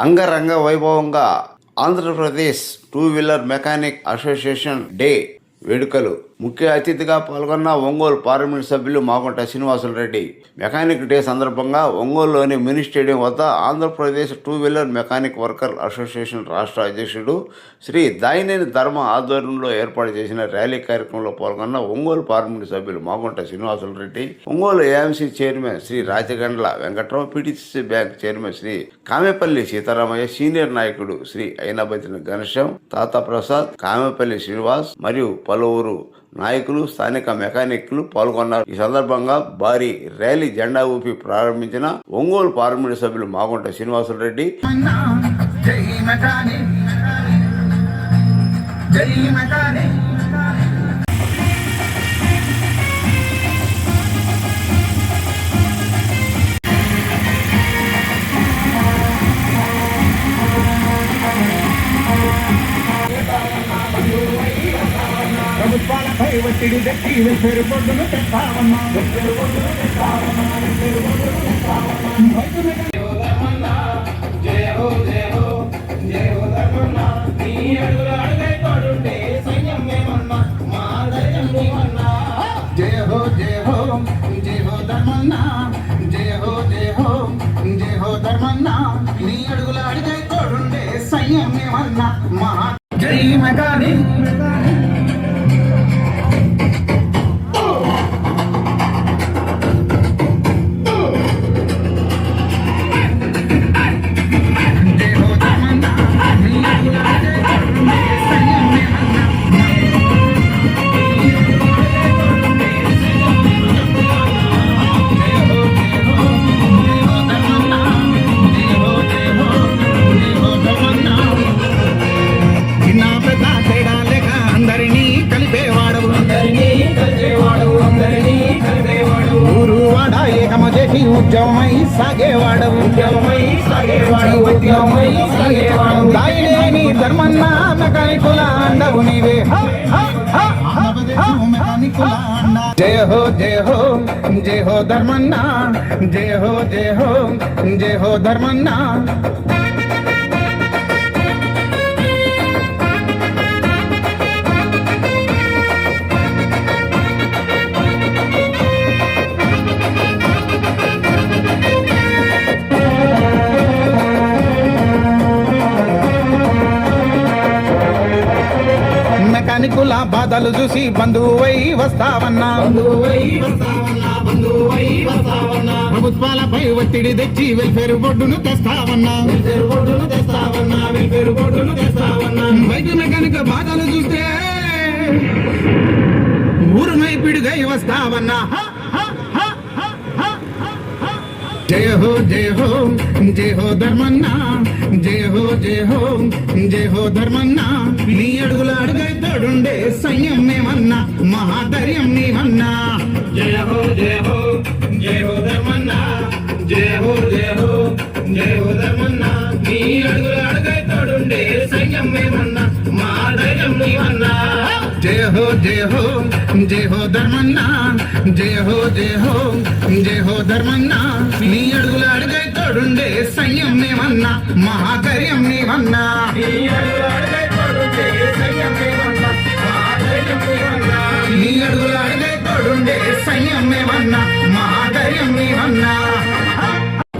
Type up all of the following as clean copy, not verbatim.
అంగరంగ వైభవంగా Andhra Pradesh two wheeler mechanic association day వేడుకలు ముఖ్య అతిథిగా పాల్గొన్న ఒంగోలు పార్లమెంట్ సభ్యులు మాగుంట శ్రీనివాసులరెడ్డి. మెకానిక్ డే సందర్భంగా ఒంగోలులోని మినీ స్టేడియం వద్ద Andhra Pradesh two wheeler mechanic worker association రాష్ట్ర అధ్యక్షుడు శ్రీ దాయినేని ధర్మ ఆధ్వర్యంలో ఏర్పాటు చేసిన ర్యాలీ కార్యక్రమంలో పాల్గొన్న ఒంగోలు పార్లమెంట్ సభ్యులు Magunta Srinivasulu Reddy, Ongole AMC chairman Shri Rajagandla Venkatrao, PTC bank chairman Shri Kamepalli Sitaramaiah, senior నాయకుడు శ్రీ అయినబతిన ఘనశ్యాం, తాతా ప్రసాద్, కామేపల్లి శ్రీనివాస్ మరియు పలువురు నాయకులు, స్థానిక మెకానిక్లు పాల్గొన్నారు. ఈ సందర్భంగా భారీ ర్యాలీ జెండా ఊపి ప్రారంభించిన ఒంగోలు పార్లమెంటు సభ్యులు మాగుంట శ్రీనివాసులరెడ్డి ప్రభుత్వాలపై ఒత్తిడి తెచ్చి వెల్ఫేరు బోర్డును తెస్తావన్నా. జయ హో జయ హో జయ హో ధర్మన్నా, జయ హో జయ హో జయ హో ధర్మన్నా, నీ అడుగుల అడిగై తోడుండే సంయమేమన్నా మహా. జై మెకానిక్ ఉద్యమమై సాగేవాడవు, దాయినేని ధర్మన్న మెకానికుల అండవు నీవే. జయ హో జయ హో జయ హో ధర్మన్న, జయ హో జయ హో జయ హో ధర్మన్న. మెకానికుల బాధలు చూసి బంధువై వస్తావన్నా, ప్రభుత్వాలపై ఒత్తిడి తెచ్చి వెల్ఫేరు బోర్డును తెస్తావన్నా. బైక్ మెకానిక్ బాధలు చూస్తే ఊరుమై పిడుగై వస్తావన్నా. జయ హో జయ హో జయ హో ధర్మన్నా, జయ హో జయ హో జయ హో ధర్మన్నా, నీ అడుగుల అడుగై తోడుండే సంయమేమన్నా మహాధైర్యం నీవన్నా. జయ హో జయ హో జయ హో ధర్మన్నా, జయ హో జయ హో జయ హో ధర్మన్నా, నీ అడుగుల అడుగై తోడుండే సంయమేమన్నా మహాధైర్యం నీవన్నా. జయ హో జయ హో జయ హో ధర్మన్నా, జయ హో జయ హో జయ హో ధర్మన్నా, నీ అడుగుల అడుగై తోడుండే సంయమేమన్నా మహాధైర్యం నీవన్నా. నీ అడుగుల అడుగై తోడుండే సంయమేమన్నా మహాధైర్యం నీవన్నా.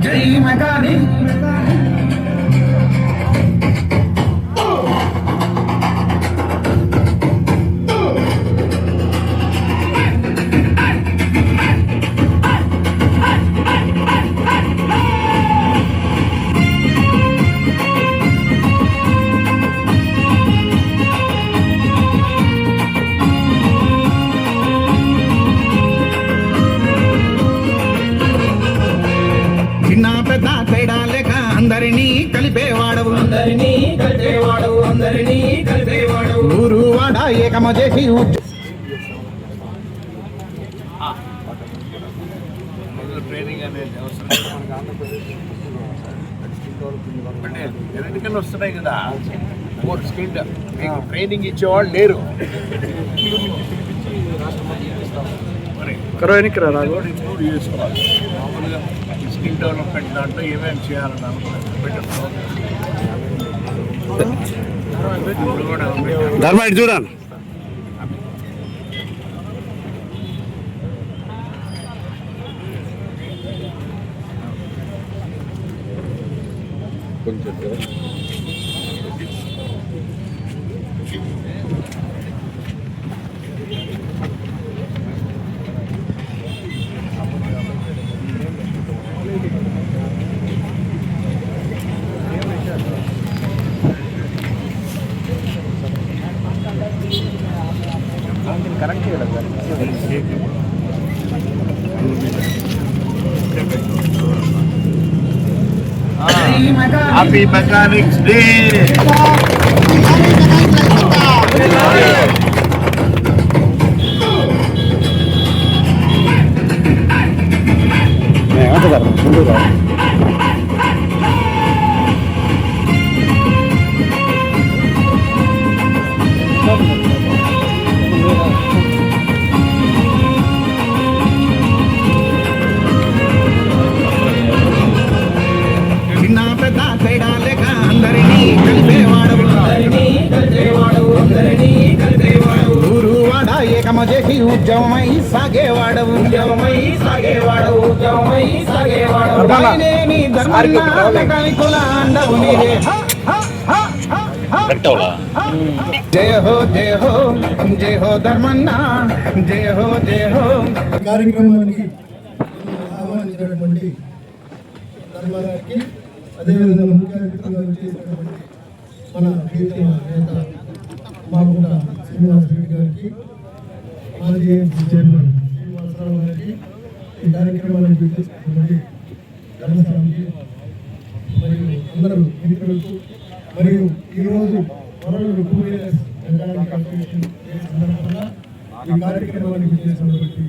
జై మెకానిక్ అందరినీ కలిపేవాడవు, ఊరు వాడ ఏకమ చేసి ట్రైనింగ్ అనేది ఎన్నికలు వస్తున్నాయి కదా, స్కిల్ మీకు ట్రైనింగ్ ఇచ్చేవాళ్ళు లేరు. మరి రాదు కూడా ఇంక్లూడ్ చేసుకోవాలి. మామూలుగా ఈ స్కిల్ డెవలప్మెంట్ దాంట్లో ఏమేమి చేయాలని అనుకున్నాను పెట్టాను. ఇప్పుడు కూడా ధర్మ ఇటు చూడండి. Happy mechanics day. చిన్న పెద్ద తేడా లేక అందరినీ కలిపేవాడవు ఊరు వాడ ఏకమ చేసి ఉద్యమమై సాగేవాడవు ధర్మకుల అండవు నీవే. జయ హో జయ హో జయ హో ధర్మన్న జయ హో జయ హో. కార్యక్రమానికి ఆహ్వానించినటువంటి ధర్మారానికి అదేవిధంగా ముఖ్య అతిథిగా చేసినటువంటి మన ప్రీతమ నేత మాగుంట శ్రీనివాసరెడ్డి గారికి, మాజీ చైర్మన్ శ్రీనివాసరావు గారికి, ఈ కార్యక్రమాన్ని చేసినటువంటి ధర్మస్వామికి మరియు అందరూ మిత్రులకు, మరియు ఈరోజు world 2 wheelers mechanic association day సందర్భంగా ఈ కార్యక్రమానికి చేసినటువంటి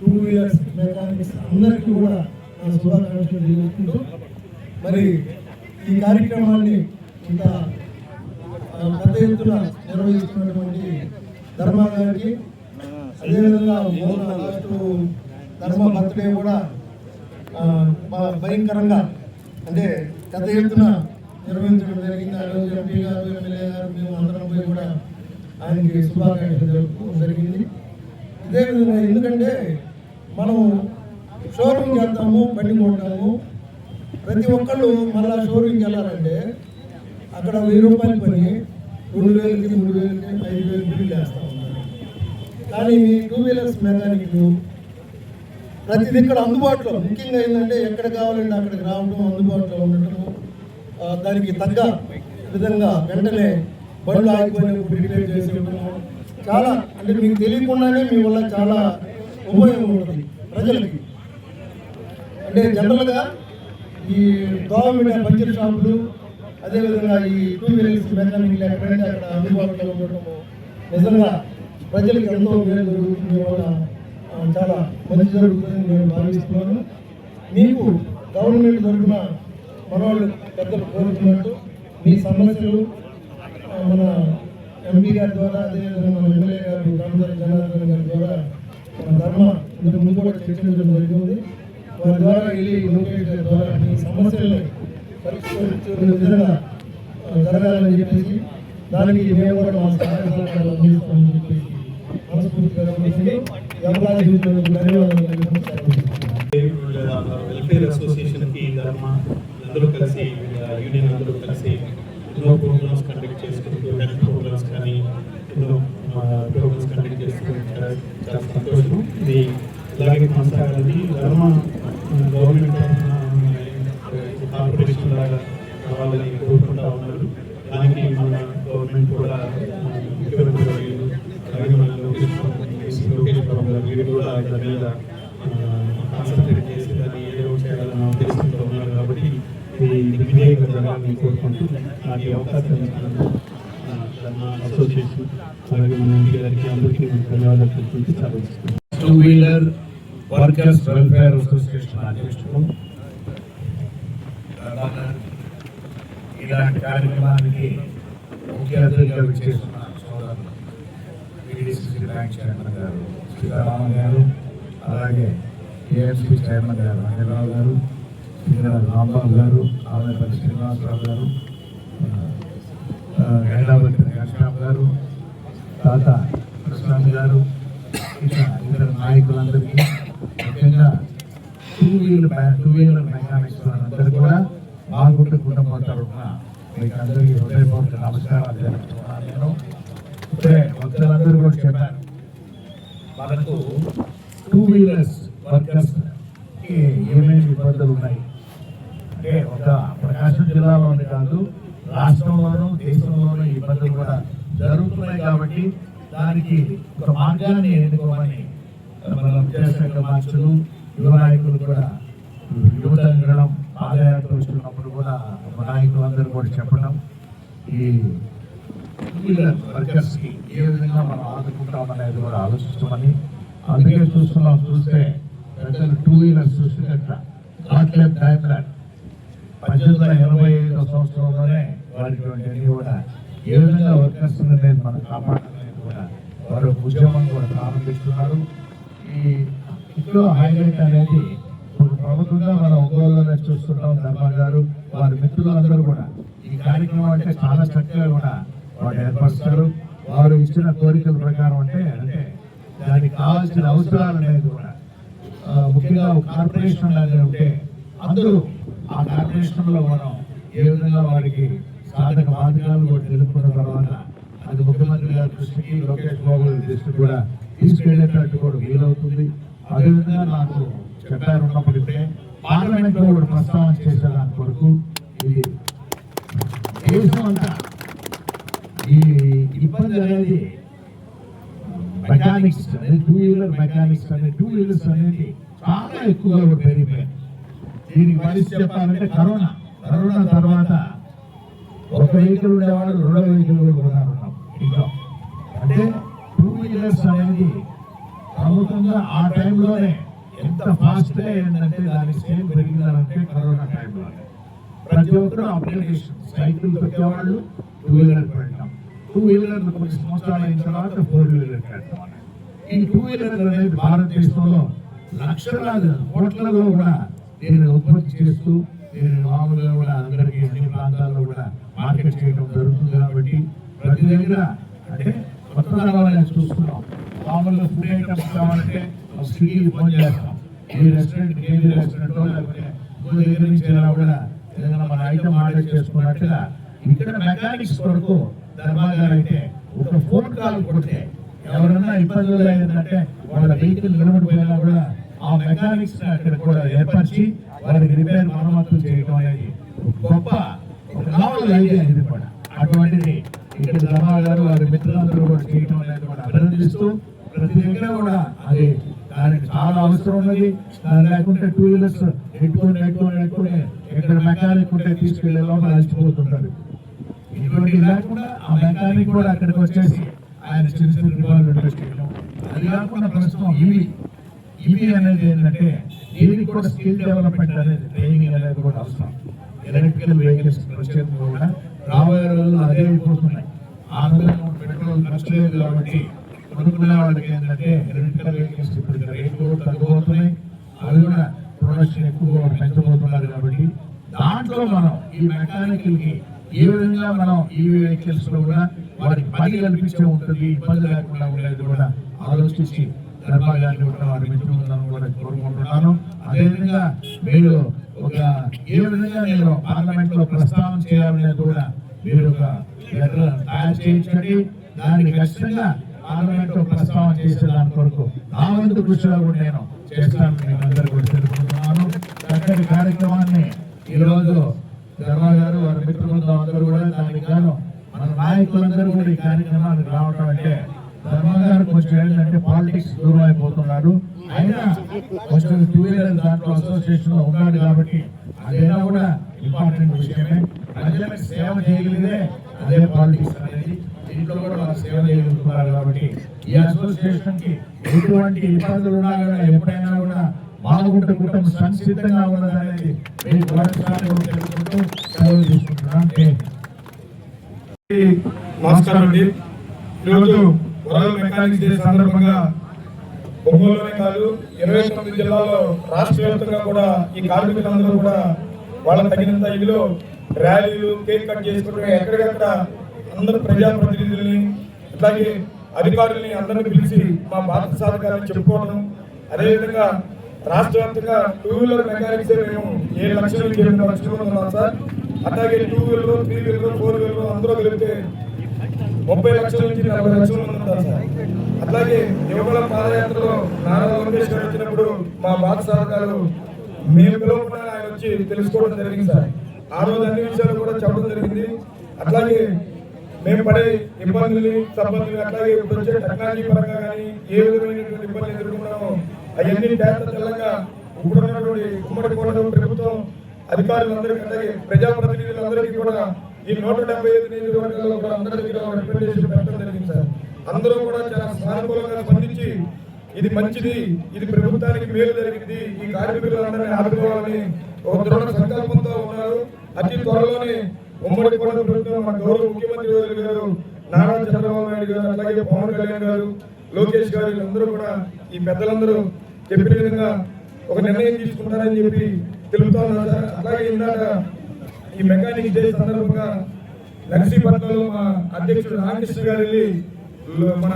2 వీలర్స్ మెకానిక్స్ అందరికీ కూడా నా శుభాకాంక్షలు తెలుపుకుంటూ, మరి ఈ కార్యక్రమాన్ని ఇంత పెద్ద ఎత్తున నిర్వహిస్తున్నటువంటి ధర్మ గారికి, అదేవిధంగా ధర్మ బర్త్డే కూడా భయంకరంగా అంటే పెద్ద ఎత్తున నిర్వహించడం జరిగింది. ఆ రోజు ఎంపీ గారు, ఎమ్మెల్యే గారు, మేము అందరం పోయి కూడా ఆయనకి శుభాకాంక్షలు జరుపుకోవడం జరిగింది. ఇదే విధంగా ఎందుకంటే మనం షోరూమ్కి వెళ్తాము, బండి కొంటాము, ప్రతి ఒక్కళ్ళు మళ్ళీ షోరూమ్కి వెళ్ళాలంటే అక్కడ 1000 రూపాయలు పని 2000కి, 3000కి, 5000 బిల్లు వేస్తూ ఉంటారు. కానీ 2 వీలర్స్ మెకానిక్లు ప్రతిది ఇక్కడ అందుబాటులో, ముఖ్యంగా ఏంటంటే ఎక్కడ కావాలంటే అక్కడికి రావడం, అందుబాటులో ఉండటము, దానికి తగ్గ విధంగా వెంటనే బండ్లు ఆగిపోయినప్పుడు రిపేర్ చేసేయడము, చాలా అంటే మీకు తెలియకుండానే మీ వల్ల చాలా ఉపయోగం ఉంటుంది ప్రజలకి. అంటే జనరల్గా ఈ గవర్నమెంట్ పంచర్ షాపులు, అదేవిధంగా ఈ 2 వీలర్స్ మెకానిక్లు ఎక్కడంటే అక్కడ అందుబాటులో ఉండటము నిజంగా ప్రజలకు ఎంతో మేలు జరుగుతుంది, వల్ల చాలా మంచి జరుగుతుందని నేను భావిస్తున్నాను. మీకు గవర్నమెంట్ తరఫున మన వాళ్ళు పెద్దలు కోరుతున్నట్టు మీ సమస్యలు మన ఎంపీ గారి ద్వారా, అదేవిధంగా మన ఎమ్మెల్యే గారు రామదారి జనార్దన్ గారి ద్వారా మన ధర్మ ఇంతకు ముందు కూడా చర్చించడం జరిగింది. వారి ద్వారా వెళ్ళి లోకేష్ గారి ద్వారా మీ సమస్యల్ని పరిష్కరించే విధంగా జరగాలని చెప్పేసి, దానికి మేము కూడా మా సహాయ సహకారాలు అందిస్తామని చెప్పేసి మనస్ఫూర్తిగా వెల్ఫేర్ అసోసియేషన్కి ధర్మ అందరూ కలిసి, యూనియన్ అందరూ కలిసి ఎన్నో ప్రోగ్రామ్స్ కండక్ట్ చేసుకుంటూ, హెల్త్ ప్రోగ్రామ్స్ కానీ ఎన్నో ప్రోగ్రామ్స్ కండక్ట్ చేసుకుంటూ చాలా సంతోషం. ఇది ఇలాగే కొనసాగాలని ధర్మ గవర్నమెంట్ కార్పొరేషన్ లాగా కావాలని కోరుకుంటా ఉన్నారు. దానికి మన గవర్నమెంట్ కూడా ముఖ్యమంత్రి లోకేష్ బాబు గారు వీరు కూడా దాని మీద కాన్సన్ట్రేట్ చేసి దాన్ని ఏదో చేయాలని ఉద్దేశంతో ఉన్నారు. కాబట్టి ఇది విజయంగా జరగాలని కోరుకుంటూ నాకు ఈ అవకాశం ఇచ్చినందుకు ధర్మ అసోసియేషన్ అలాగే మన ఎంపీ గారికి అందరికీ ధన్యవాదాలు తెలుపుకుంటూ సెలవు. 2 వీలర్ వర్కర్స్ వెల్ఫేర్ అసోసియేషన్ అధ్యక్షుడు ఇలాంటి కార్యక్రమానికి ముఖ్య అతిథిగా విచ్చేస్తున్న సోదరులు PDCC బ్యాంక్ చైర్మన్ గారు సీతారామన్ గారు, అలాగే ఏఎంసీ చైర్మన్ గారు రంగరావు గారు, సింగరాజు రాంబాబు గారు, ఆమెపల్లి శ్రీనివాసరావు గారు, గైడావతి వెంకటరామ్ గారు, తాత ప్రశాంత్ గారు, ఇంకా ఇతర నాయకులందరికీ, ముఖ్యంగా టూ వీలర్ మెకానిక్స్ అందరూ కూడా బాగుంటే కుటుంబం తరఫున మీకు అందరికీ హృదయపూర్వక నమస్కారాలు తెలుపుతున్నాను. నేను ఇప్పుడే భక్తులందరూ కూడా చెప్పారు, మనకు టూ వీలర్స్ వర్కర్స్ ఏమేమి ఇబ్బందులు ఉన్నాయి అంటే ఒక ప్రకాశం జిల్లాలోనే కాదు రాష్ట్రంలోనూ దేశంలోనూ ఇబ్బందులు కూడా జరుగుతున్నాయి. కాబట్టి దానికి ఒక మార్గాన్ని ఎన్నుకోమని మన విద్యాశాఖ మార్చులు యువ నాయకులు కూడా యువత వినడం పాదయాత్ర వస్తున్నప్పుడు కూడా నాయకులందరూ కూడా చెప్పడం, ఈ వర్కర్స్ కి ఏ విధంగా మనం ఆదుకుంటాం అనేది కూడా ఆలోచిస్తామని. అందుకే చూస్తే ప్రజలు టూ వీలర్స్ చూసినట్ల గాట్లెబ్ డైమ్లర్ 1885 సంవత్సరంలోనే వారికి అన్ని కూడా ఏ విధంగా వర్కర్స్ అనేది మనం కాపాడాలనేది కూడా వారు ఉద్యమం కూడా ప్రారంభిస్తున్నారు. ఈ ఇంట్లో హైలైట్ అనేది ఒక ప్రభుత్వంగా మనం ఒంగోలులోనే చూస్తుంటాం. ధర్మ గారు వారి మిత్రులందరూ కూడా ఈ కార్యక్రమం అంటే చాలా చక్కగా కూడా వారు ఏర్పరుస్తారు. వారు ఇచ్చిన కోరికల ప్రకారం అంటే దానికి కావాల్సిన అవసరాలు అనేది కూడా ముఖ్యంగా కార్పొరేషన్ అనేది ఉంటే అందరూ ఆ కార్పొరేషన్ లో మనం ఏ విధంగా వారికి సాధక బాధకాలు కూడా తెలుపుకున్న తర్వాత అది ముఖ్యమంత్రి గారి దృష్టికి, లోకేష్ బాబు దృష్టికి కూడా తీసుకెళ్లేటట్టు కూడా వీలవుతుంది. అదేవిధంగా నాకు చెప్పారు ఉన్నప్పుడే పార్లమెంట్ లో కూడా ప్రస్తావన చేసేదాని కొరకు ఇది దేశం అంతా ఈ ఇబ్బంది అనేది మెకానిక్స్ అనేది టూ వీలర్ మెకానిక్స్ అనేది టూ వీలర్స్ అనేది చాలా ఎక్కువగా కూడా పెరిగిపోయింది. దీనికి పరిస్థితి చెప్పాలంటే కరోనా తర్వాత ఒక వెహికల్ ఉండేవాడు 2వ వెహికల్ కూడా కొన్నారు ఇంట్లో. అంటే టూ వీలర్స్ అనేది ప్రభుత్వంగా ఆ టైంలోనే ఎంత ఫాస్ట్ గా ఏంటంటే దాని సేల్ పెరిగిందంటే కరోనా టైంలోనే ప్రతి ఒక్కరు అప్లికేషన్ సైకిల్ పెట్టేవాళ్ళు టూ వీలర్ పెట్టాం, టూ వీలర్ కొన్ని సంవత్సరాలు అయిన తర్వాత 4 వీలర్ పెట్టాం. ఈ టూ వీలర్ అనేది భారతదేశంలో లక్షలాది కోట్లలో కూడా దీన్ని ఉత్పత్తి చేస్తూ దీన్ని మామూలుగా కూడా అందరికీ అన్ని ప్రాంతాల్లో కూడా మార్కెట్ చేయడం జరుగుతుంది. కాబట్టి ప్రతి దగ్గర అంటే కొత్త తరవాలని చూస్తున్నాం. మామూలుగా ఫుడ్ ఐటమ్స్ కావాలంటే స్విగ్గీకి ఫోన్ చేస్తాం, ఈ రెస్టారెంట్ కేజీ రెస్టారెంట్ లేకపోతే దగ్గర నుంచి ఎలా కూడా ఏదైనా మన ఐటమ్ ఆర్డర్ చేసుకున్నట్టుగా ఇక్కడ మెకానిక్స్ కొరకు ధర్మాగారు అయితే ఒక ఫోన్ కాల్ కొడితే ఎవరన్నా ఇబ్బందులు అయిందంటే వాళ్ళ వెహికల్ నిలబడిపోయినా కూడా ఆ మెకానిక్స్ అక్కడ కూడా ఏర్పరిచి వారికి రిపేర్ మరమ్మతులు చేయడం అనేది గొప్ప ఒక నావల్ ఐడియా ఇది కూడా. అటువంటిది ఇక్కడ ధర్మా గారు వారి మిత్రులందరూ కూడా చేయడం అనేది కూడా అభినందిస్తూ ప్రతి దగ్గర కూడా అది దానికి చాలా అవసరం ఉన్నది. దాని లేకుంటే టూ వీలర్స్ నెట్టుకొని ఎక్కడ మెకానిక్ ఉంటే తీసుకెళ్లే లోపల అలసిపోతుంటారు. ఇటువంటి లేకుండా ఆ మెకానిక్ కూడా అక్కడికి వచ్చేసి ఆయన చిన్న రివాల్వ్ చేయడం. అది కాకుండా ప్రస్తుతం ఇవి అనేది ఏంటంటే దీనికి కూడా స్కిల్ డెవలప్మెంట్ అనేది ట్రైనింగ్ అనేది కూడా అవసరం. ఎలక్ట్రికల్ వెహికల్స్ వచ్చేది కూడా రాబోయే రోజుల్లో అదే అయిపోతున్నాయి. ఆంధ్రలో పెట్రోల్ ఖర్చు లేదు కాబట్టి కొనుక్కునే వాళ్ళకి ఏంటంటే ఎలక్ట్రికల్ వెహికల్స్ ఇప్పుడు రేట్లు కూడా తగ్గిపోతున్నాయి. అవి కూడా ప్రొడక్షన్ ఎక్కువగా పెంచబోతున్నారు. కాబట్టి దాంట్లో మనం ఈ మెకానికల్ కి ఏ విధంగా మనం ఈ వెహికల్స్ లో కూడా వారికి పని కల్పించే ఉంటుంది, ఇబ్బంది లేకుండా ఉండేది కూడా ఆలోచించి ధర్మా గారిని కూడా వారి మిత్రులను కూడా కోరుకుంటున్నాను. అదేవిధంగా మీరు ఒక ఏ విధంగా మీరు పార్లమెంట్ లో ప్రస్తావన చేయాలనేది కూడా మీరు ఒక లెటర్ తయారు చేయించండి. దాన్ని ఖచ్చితంగా పార్లమెంట్ లో ప్రస్తావన చేసే దాని కొరకు నా వంతు కృషిలో కూడా నేను చేస్తానని నేను అందరూ కూడా తెలుసుకుంటున్నాను. చక్కటి కార్యక్రమాన్ని ఈరోజు ధర్మా గారు వారి మిత్రులతో అందరూ కూడా దానికి గాను మన నాయకులందరూ కూడా ఈ కార్యక్రమానికి రావడం అంటే ధర్మా గారు కొంచెం ఏంటంటే పాలిటిక్స్ దూరం అయిపోతున్నారు. అయినా కొంచెం టూ వీలర్ దాంట్లో అసోసియేషన్ లో ఉన్నాడు కాబట్టి అదైనా కూడా ఇంపార్టెంట్ విషయమే. ప్రజలకు సేవ చేయగలిగితే అదే పాలిటిక్స్ అనేది. దీంట్లో కూడా వాళ్ళు సేవ చేయగలుగుతున్నారు. కాబట్టి ఈ అసోసియేషన్ కి ఎటువంటి ఇబ్బందులు ఉన్నా కూడా ఎప్పుడైనా కూడా బాగుంటే కుటుంబం సంసిద్ధంగా ఉన్నదనేది మీకు తెలుసుకుంటూ సేవలు తీసుకుంటున్నాను. నమస్కారం అండి. ఈరోజు వరల్డ్ మెకానిక్స్ డే సందర్భంగా ఒంగోలులోనే కాదు 29 జిల్లాల్లో రాష్ట్ర వ్యాప్తంగా కూడా ఈ కార్మికులందరూ కూడా వాళ్ళకి తగినంత ఇదిలో ర్యాలీలు కేక్ కట్ చేసుకోవడం ఎక్కడికక్కడ అందరూ ప్రజాప్రతినిధుల్ని అట్లాగే అధికారుల్ని అందరినీ పిలిచి మా భారత సాధకాలని చెప్పుకోవడం, అదేవిధంగా రాష్ట్ర వ్యాప్తంగా 2 వీలర్ మెకానిక్స్ మేము 7 లక్షల నుంచి 8 లక్షల మంది ఉన్నాం సార్. అట్లాగే 2 వీలర్ 3 వీలర్ 4 వీలర్ అందరూ కలిపితే 30 లక్షల నుంచి 40 లక్షల మంది ఉంటారు సార్. అట్లాగే యువకుల పాదయాత్రలో నారా లోకేష్ గారు వచ్చినప్పుడు మా భారత సాధకాలు మేము పిలవకుండా ఆయన వచ్చి తెలుసుకోవడం జరిగింది సార్. ఆ రోజు అన్ని విషయాలు కూడా చెప్పడం జరిగింది. అట్లాగే మేము పడే ఇబ్బందులు అట్లాగే ఇప్పుడు వచ్చే టెక్నాలజీ పరంగా కానీ ఏ విధమైనటువంటి ఇబ్బందులు ఎదుర్కొన్నామో అవన్నీ తెలంగా ఇప్పుడున్నటువంటి ఉమ్మడి కోట ప్రభుత్వం అధికారులందరికీ అలాగే ప్రజాప్రతినిధులందరికీ కూడా ఈ 175 నియోజకవర్గాల్లో కూడా అందరికీ రిప్రజెంటేషన్ పెట్టడం జరిగింది సార్. అందరూ కూడా చాలా సానుకూలంగా స్పందించి ఇది మంచిది, ఇది ప్రభుత్వానికి మేలు జరిగింది, ఈ కార్మికులందరినీ ఆదుకోవాలని ఒక దృఢ సంకల్పంతో ఉన్నారు. అతి త్వరలోనే ఉమ్మడి కోట ప్రభుత్వం మన గౌరవ ముఖ్యమంత్రి గారు నారా చంద్రబాబు నాయుడు గారు అలాగే పవన్ కళ్యాణ్ గారు లోకేష్ గారు వీళ్ళందరూ కూడా ఈ పెద్దలందరూ చెప్పిన విధంగా ఒక నిర్ణయం తీసుకుంటారని చెప్పి తెలుపుతా ఉన్నారు సార్. అలాగే ఇందాక ఈ మెకానిక్ డే సందర్భంగా నర్సీపట్నంలో మా అధ్యక్షుడు రామకృష్ణ గారు వెళ్ళి మన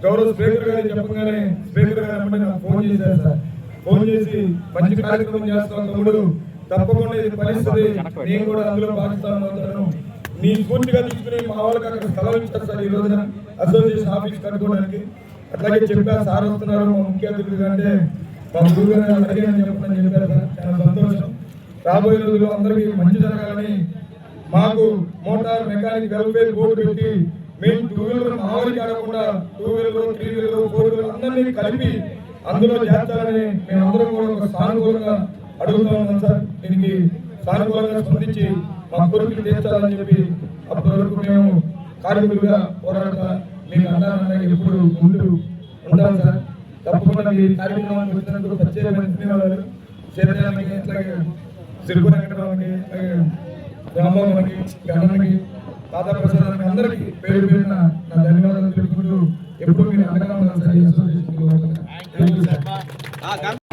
గౌరవ స్పీకర్ గారు చెప్పగానే స్పీకర్ గారు నాకు ఫోన్ చేశారు సార్. ఫోన్ చేసి మంచి కార్యక్రమం చేస్తాం తమ్ముడు, తప్పకుండా ఇది పరిస్థితి, నేను కూడా అందులో భాగస్వామ్యం అవుతాను, నీ పూర్తిగా తీసుకుని మా వాళ్ళకి అక్కడ స్థలం ఇస్తారు సార్ ఈ రోజున అసోసియేషన్ ఆఫీస్ కట్టుకోవడానికి. అట్లాగే చెప్పారు సార్ వస్తున్నారు మా ముఖ్య అతిథులుగా, అంటే మా గురువు గారు అడిగారని చెప్పని చెప్పారు సార్. చాలా సంతోషం. రాబోయే రోజుల్లో అందరికీ మంచి జరగాలని మాకు మోటార్ మెకానిక్ వెల్ఫేర్ బోర్డు పెట్టి మేము 2 వీలర్ మామూలుగా కాకుండా 2 వీలర్ 3 వీలర్ 4 వీలర్ అందరినీ కలిపి అందులో చేర్చాలని మేమందరం కూడా ఒక సానుకూలంగా అడుగుతా ఉన్నాం సార్. దీనికి సానుకూలంగా స్పందించి మా కోరికలు తీర్చాలని చెప్పి అప్పటి వరకు మేము కార్మికులుగా పోరాడతా మీకు అందాలంటే ఎప్పుడు ముందు ఉంటాం సార్. తప్పకుండా మీ కార్యక్రమానికి వచ్చినందుకు ప్రత్యేకమైన ధన్యవాదాలు. శరీరానికి అట్లాగే సిరుగు వెంకటరావుకి అలాగే రామబాబుకి గణానికి దాదాప్రసాదానికి అందరికీ పేరు పేరున నా ధన్యవాదాలు తెలుపుకుంటూ ఎప్పుడు మీరు అండగా ఉన్నారు సార్. ఈ అసోసియేషన్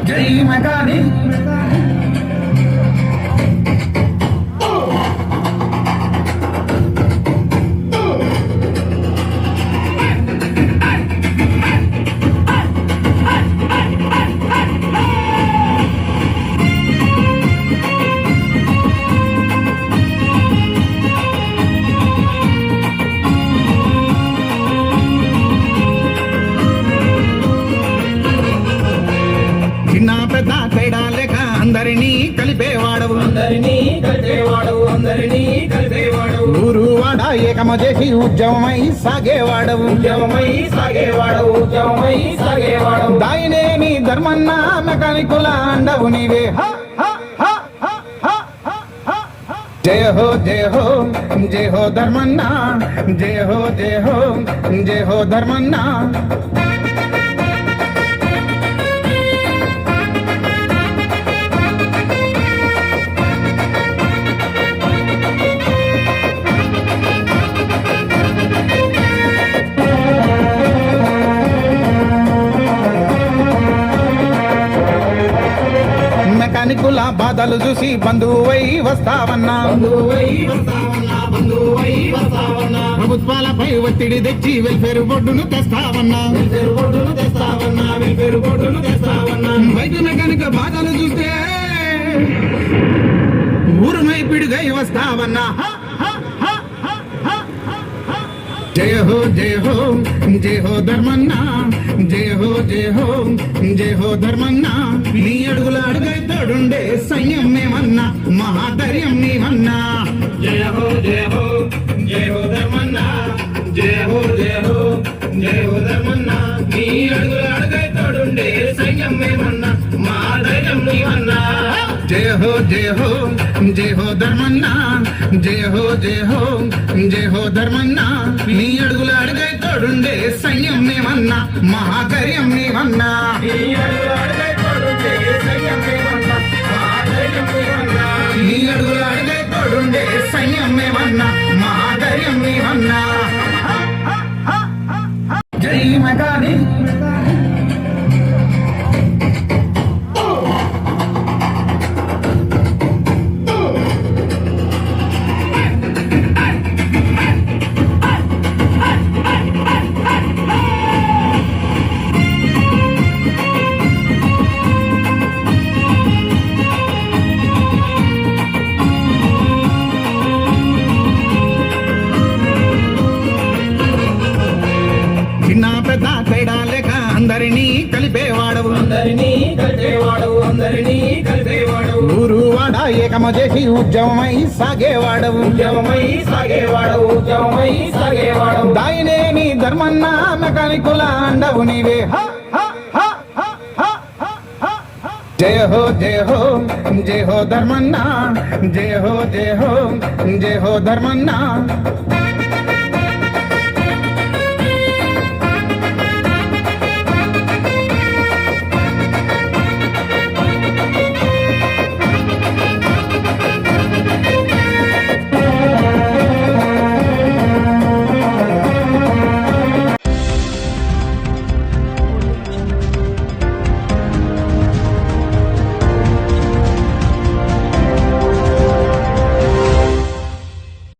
జై మెకానిక్ అందరినీ కలిపేవాడవు ఊరు వాడ ఏకమ చేసి ఉద్యమమై సాగేవాడవు దాయినేని ధర్మన్న మెకానికుల అండవు నీవే. జయ హో జయ హో జయ హో ధర్మన్న, జయ హో జయ హో జయ హో ధర్మన్న. మెకానికుల బాధలు చూసి బంధువై వస్తావన్నా, ప్రభుత్వాలపై ఒత్తిడి తెచ్చి వెల్ఫేర్ బోర్డును తెస్తావన్నా. బయట మెకానిక బాధలు చూస్తే ఊరునై పిడుగై వస్తావన్నా. జయ హో జయ హో జయ హో ధర్మన్న, జయ హో జయ హో జయ హో ధర్మన్న. నీ అడుగుల అడుగై తోడుండే సైన్యం మేమన్నా, మహాధైర్యం నీవన్నా. జయ హో జయ హో జయ హో ధర్మన్న, జయ హో జయ హో జయ హో ధర్మన్న. నీ అడుగుల అడుగై తోడుండే సైన్యం మేమన్నా, మహాధైర్యం నీవన్నా. జయ హో జయ హో జయ హో ధర్మన్న, జయ హో జయ హో జయ హో ధర్మన్న. నీ అడుగుల అడుగై తోడుండే సైన్యం మేమన్నా, మహాధైర్యం నీవన్నా. నీ అడుగుల అడుగై తోడుండే సైన్యం మేమన్నా, మహాధైర్యం నీవన్నా. జై మెకానిక్ అందరినీ కలిపేవాడు ఊరు వాడ ఏకమ చేసి ఉద్యమమై సాగేవాడవు ఉద్యమమై సాగేవాడు దాయినేని ధర్మన్న మెకానికుల అండవు నీవే జయ హో జయ హో జయ హో ధర్మన్న జయ హో జయ హో జయ హో ధర్మన్న